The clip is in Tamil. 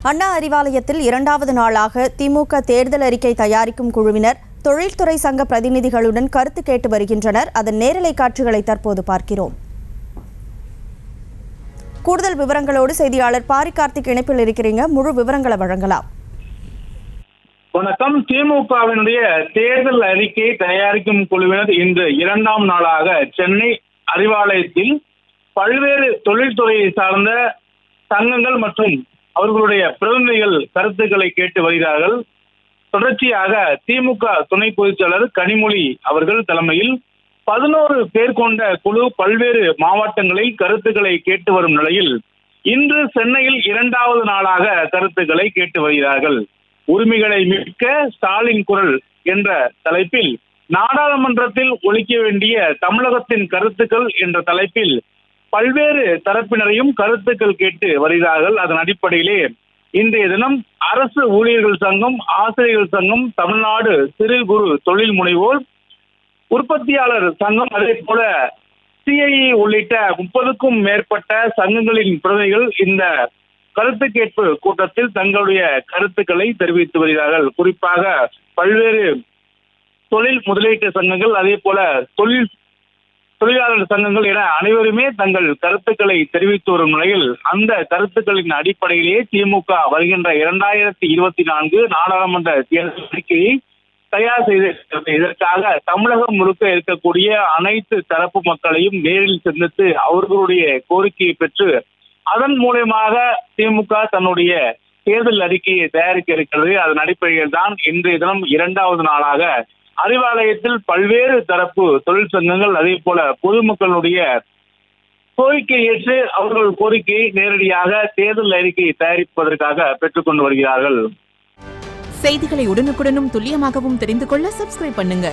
அண்ணா அறிவாலயத்தில் இரண்டாவது நாளாக திமுக தேர்தல் அறிக்கை தயாரிக்கும் குழுவினர் தொழில்துறை சங்க பிரதிநிதிகளுடன் கருத்து கேட்டு வருகின்றனர். அதன் நேரலை காட்சிகளை தற்போது பார்க்கிறோம். கூடுதல் விவரங்களோடு செய்தியாளர் பாரி கார்த்திக் இணைப்பில் இருக்கிறீங்க. முழு விவரங்களை வழங்கலாம். வணக்கம். திமுகவினுடைய தேர்தல் அறிக்கை தயாரிக்கும் குழுவினர் இன்று இரண்டாம் நாளாக சென்னை அறிவாலயத்தில் பல்வேறு தொழில்துறையை சார்ந்த சங்கங்கள் மற்றும் அவர்களுடைய பிரதிநிதிகள் கருத்துக்களை கேட்டு வருகிறார்கள். தொடர்ச்சியாக திமுக துணை பொதுச்செயலர் கனிமொழி அவர்கள் தலைமையில் 11 பேர் கொண்ட குழு பல்வேறு மாவட்டங்களில் கருத்துக்களை கேட்டு வரும் நிலையில் இன்று சென்னையில் இரண்டாவது நாளாக கருத்துக்களை கேட்டு வருகிறார்கள். உரிமைகளை மீட்க ஸ்டாலின் குரல் என்ற தலைப்பில் நாடாளுமன்றத்தில் ஒலிக்க வேண்டிய தமிழகத்தின் கருத்துக்கள் என்ற தலைப்பில் பல்வேறு தரப்பினரையும் கருத்துக்கள் கேட்டு வருகிறார்கள். அதன் அடிப்படையிலே இன்றைய தினம் அரசு ஊழியர்கள் சங்கம், ஆசிரியர்கள் சங்கம், தமிழ்நாடு சிறு குறு தொழில் முனைவோர் உற்பத்தியாளர் சங்கம், அதே போல சிஐஇ உள்ளிட்ட 30க்கும் மேற்பட்ட சங்கங்களின் பிரதிநிதிகள் இந்த கருத்து கேட்பு கூட்டத்தில் தங்களுடைய கருத்துக்களை தெரிவித்து வருகிறார்கள். குறிப்பாக பல்வேறு தொழில் முதலீட்டு சங்கங்கள், அதே போல தொழிலாளர் சங்கங்கள் என அனைவருமே தங்கள் கருத்துக்களை தெரிவித்து வரும் நிலையில் அந்த கருத்துக்களின் அடிப்படையிலேயே திமுக வருகின்ற 2024 நாடாளுமன்ற தேர்தல் அறிக்கையை தயார் செய்திருக்கிறது. இதற்காக தமிழகம் முழுக்க இருக்கக்கூடிய அனைத்து தரப்பு மக்களையும் நேரில் சந்தித்து அவர்களுடைய கோரிக்கையை பெற்று அதன் மூலமாக திமுக தன்னுடைய தேர்தல் அறிக்கையை தயாரிக்க இருக்கிறது. அதன் அடிப்படையில் தான் இன்றைய தினம் இரண்டாவது நாளாக அறிவாலயத்தில் பல்வேறு தரப்பு தொழிற்சங்கங்கள், அதே போல பொதுமக்களுடைய கோரிக்கை ஏற்று அவர்கள் கோரிக்கையை நேரடியாக தேர்தல் அறிக்கையை தயாரிப்பதற்காக பெற்றுக்கொண்டு வருகிறார்கள். செய்திகளை உடனுக்குடனும் துல்லியமாகவும் தெரிந்து கொள்ள சப்ஸ்கிரைப் பண்ணுங்க.